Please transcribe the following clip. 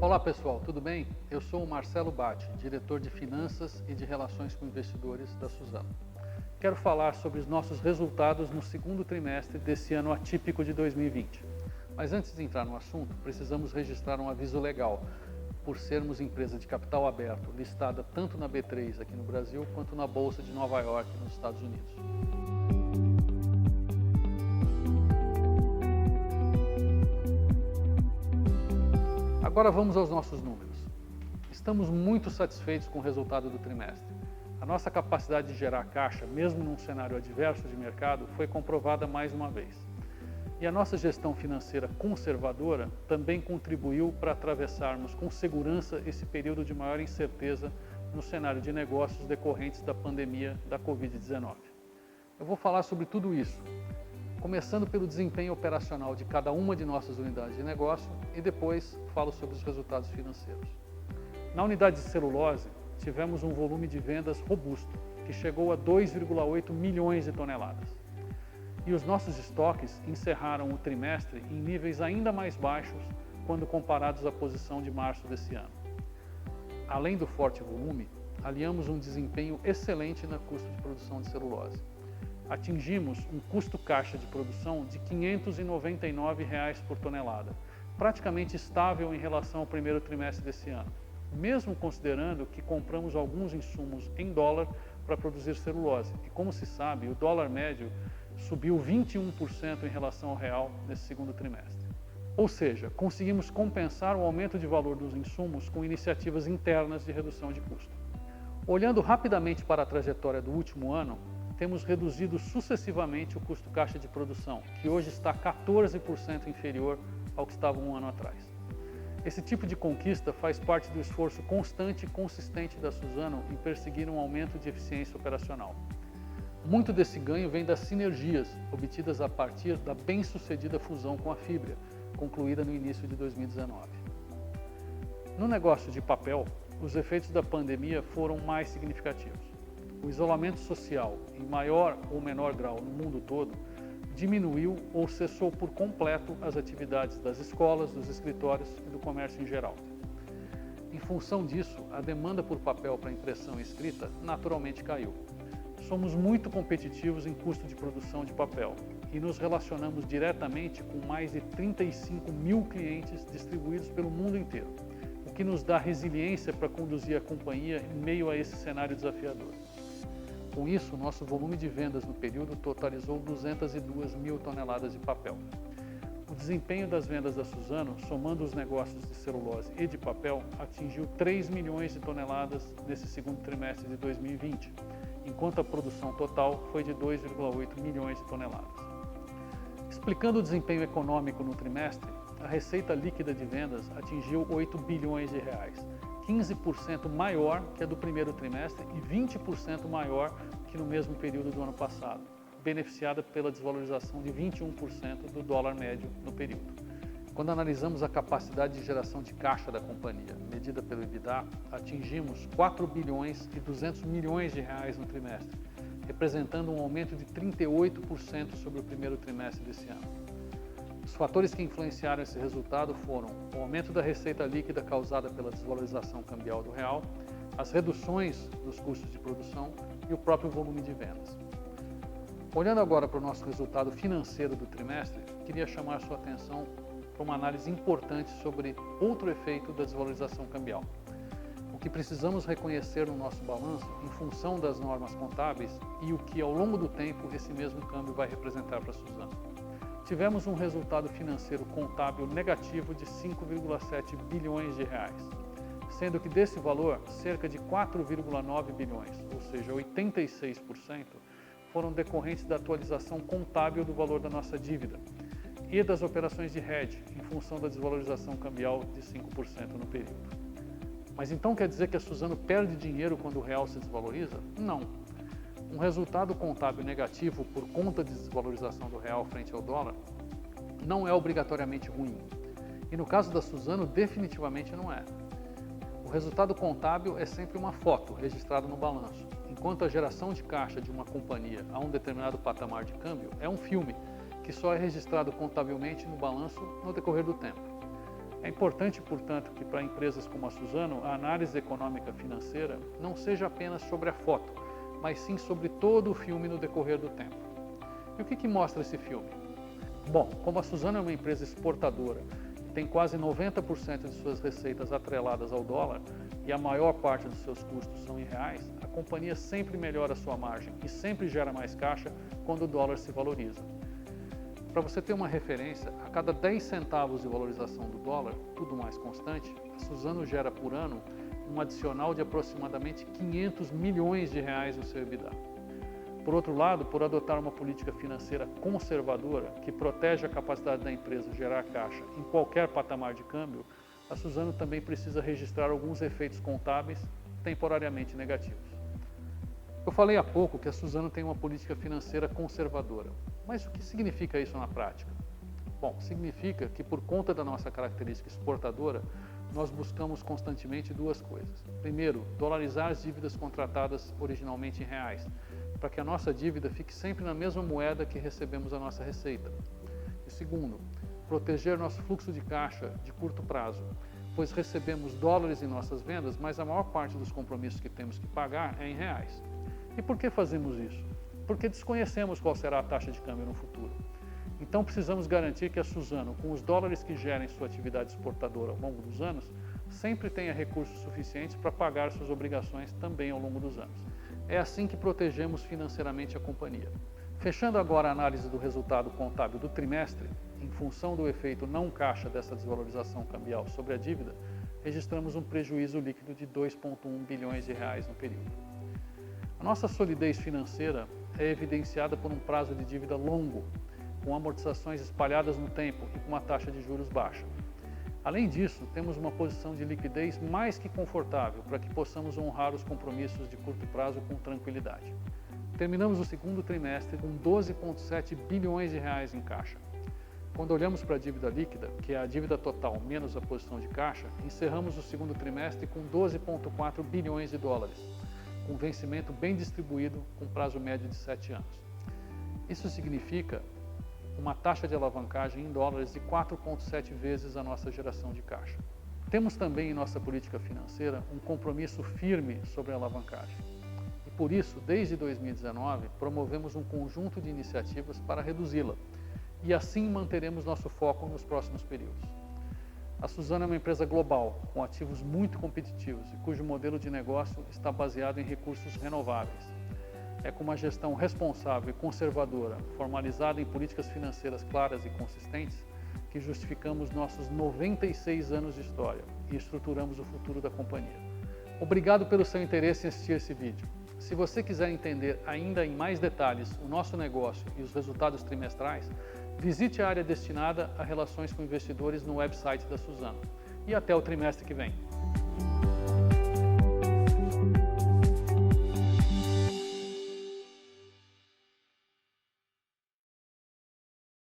Olá pessoal, tudo bem? Eu sou o Marcelo Batti, diretor de Finanças e de Relações com Investidores da Suzano. Quero falar sobre os nossos resultados no segundo trimestre desse ano atípico de 2020. Mas antes de entrar no assunto, precisamos registrar um aviso legal, por sermos empresa de capital aberto, listada tanto na B3 aqui no Brasil, quanto na Bolsa de Nova York, nos Estados Unidos. Agora vamos aos nossos números. Estamos muito satisfeitos com o resultado do trimestre. A nossa capacidade de gerar caixa, mesmo num cenário adverso de mercado, foi comprovada mais uma vez. E a nossa gestão financeira conservadora também contribuiu para atravessarmos com segurança esse período de maior incerteza no cenário de negócios decorrentes da pandemia da Covid-19. Eu vou falar sobre tudo isso, começando pelo desempenho operacional de cada uma de nossas unidades de negócio e depois falo sobre os resultados financeiros. Na unidade de celulose, tivemos um volume de vendas robusto, que chegou a 2,8 milhões de toneladas. E os nossos estoques encerraram o trimestre em níveis ainda mais baixos quando comparados à posição de março desse ano. Além do forte volume, aliamos um desempenho excelente na custo de produção de celulose. Atingimos um custo caixa de produção de R$ 599 por tonelada, praticamente estável em relação ao primeiro trimestre desse ano, mesmo considerando que compramos alguns insumos em dólar para produzir celulose. E como se sabe, o dólar médio subiu 21% em relação ao real nesse segundo trimestre. Ou seja, conseguimos compensar o aumento de valor dos insumos com iniciativas internas de redução de custo. Olhando rapidamente para a trajetória do último ano, temos reduzido sucessivamente o custo caixa de produção, que hoje está 14% inferior ao que estava um ano atrás. Esse tipo de conquista faz parte do esforço constante e consistente da Suzano em perseguir um aumento de eficiência operacional. Muito desse ganho vem das sinergias obtidas a partir da bem-sucedida fusão com a Fibria, concluída no início de 2019. No negócio de papel, os efeitos da pandemia foram mais significativos. O isolamento social, em maior ou menor grau no mundo todo, diminuiu ou cessou por completo as atividades das escolas, dos escritórios e do comércio em geral. Em função disso, a demanda por papel para impressão escrita naturalmente caiu. Somos muito competitivos em custo de produção de papel e nos relacionamos diretamente com mais de 35 mil clientes distribuídos pelo mundo inteiro, o que nos dá resiliência para conduzir a companhia em meio a esse cenário desafiador. Com isso, nosso volume de vendas no período totalizou 202 mil toneladas de papel. O desempenho das vendas da Suzano, somando os negócios de celulose e de papel, atingiu 3 milhões de toneladas nesse segundo trimestre de 2020, enquanto a produção total foi de 2,8 milhões de toneladas. Explicando o desempenho econômico no trimestre, a receita líquida de vendas atingiu 8 bilhões de reais, 15% maior que a do primeiro trimestre e 20% maior que no mesmo período do ano passado, beneficiada pela desvalorização de 21% do dólar médio no período. Quando analisamos a capacidade de geração de caixa da companhia, medida pelo EBITDA, atingimos 4 bilhões e 200 milhões de reais no trimestre, representando um aumento de 38% sobre o primeiro trimestre desse ano. Os fatores que influenciaram esse resultado foram o aumento da receita líquida causada pela desvalorização cambial do real, as reduções nos custos de produção e o próprio volume de vendas. Olhando agora para o nosso resultado financeiro do trimestre, queria chamar sua atenção para uma análise importante sobre outro efeito da desvalorização cambial. O que precisamos reconhecer no nosso balanço em função das normas contábeis e o que ao longo do tempo esse mesmo câmbio vai representar para a Suzano. Tivemos um resultado financeiro contábil negativo de 5,7 bilhões de reais, sendo que desse valor, cerca de 4,9 bilhões, ou seja, 86%, foram decorrentes da atualização contábil do valor da nossa dívida e das operações de hedge, em função da desvalorização cambial de 5% no período. Mas então quer dizer que a Suzano perde dinheiro quando o real se desvaloriza? Não. Um resultado contábil negativo por conta de desvalorização do real frente ao dólar não é obrigatoriamente ruim. E no caso da Suzano, definitivamente não é. O O resultado contábil é sempre uma foto registrada no balanço, enquanto a geração de caixa de uma companhia a um determinado patamar de câmbio é um filme que só é registrado contabilmente no balanço no decorrer do tempo. É importante, portanto, que para empresas como a Suzano, a análise econômica financeira não seja apenas sobre a foto, mas sim sobre todo o filme no decorrer do tempo. E o que mostra esse filme? Bom, como a Suzano é uma empresa exportadora e tem quase 90% de suas receitas atreladas ao dólar e a maior parte dos seus custos são em reais, a companhia sempre melhora sua margem e sempre gera mais caixa quando o dólar se valoriza. Para você ter uma referência, a cada 10 centavos de valorização do dólar, tudo mais constante, a Suzano gera por ano um adicional de aproximadamente 500 milhões de reais no seu EBITDA. Por outro lado, por adotar uma política financeira conservadora, que protege a capacidade da empresa gerar caixa em qualquer patamar de câmbio, a Suzano também precisa registrar alguns efeitos contábeis temporariamente negativos. Eu falei há pouco que a Suzano tem uma política financeira conservadora. Mas o que significa isso na prática? Bom, significa que por conta da nossa característica exportadora, nós buscamos constantemente duas coisas. Primeiro, dolarizar as dívidas contratadas originalmente em reais, para que a nossa dívida fique sempre na mesma moeda que recebemos a nossa receita. E segundo, proteger nosso fluxo de caixa de curto prazo, pois recebemos dólares em nossas vendas, mas a maior parte dos compromissos que temos que pagar é em reais. E por que fazemos isso? Porque desconhecemos qual será a taxa de câmbio no futuro. Então precisamos garantir que a Suzano, com os dólares que gera em sua atividade exportadora ao longo dos anos, sempre tenha recursos suficientes para pagar suas obrigações também ao longo dos anos. É assim que protegemos financeiramente a companhia. Fechando agora a análise do resultado contábil do trimestre, em função do efeito não caixa dessa desvalorização cambial sobre a dívida, registramos um prejuízo líquido de 2,1 bilhões de reais no período. A nossa solidez financeira é evidenciada por um prazo de dívida longo, com amortizações espalhadas no tempo e com uma taxa de juros baixa. Além disso, temos uma posição de liquidez mais que confortável para que possamos honrar os compromissos de curto prazo com tranquilidade. Terminamos o segundo trimestre com 12,7 bilhões de reais em caixa. Quando olhamos para a dívida líquida, que é a dívida total menos a posição de caixa, encerramos o segundo trimestre com 12,4 bilhões de dólares, com vencimento bem distribuído com prazo médio de 7 anos. Isso significa uma taxa de alavancagem em dólares de 4,7 vezes a nossa geração de caixa. Temos também em nossa política financeira um compromisso firme sobre a alavancagem. E por isso, desde 2019, promovemos um conjunto de iniciativas para reduzi-la. E assim manteremos nosso foco nos próximos períodos. A Suzano é uma empresa global, com ativos muito competitivos e cujo modelo de negócio está baseado em recursos renováveis. É com uma gestão responsável e conservadora, formalizada em políticas financeiras claras e consistentes, que justificamos nossos 96 anos de história e estruturamos o futuro da companhia. Obrigado pelo seu interesse em assistir esse vídeo. Se você quiser entender ainda em mais detalhes o nosso negócio e os resultados trimestrais, visite a área destinada a relações com investidores no website da Suzano. E até o trimestre que vem.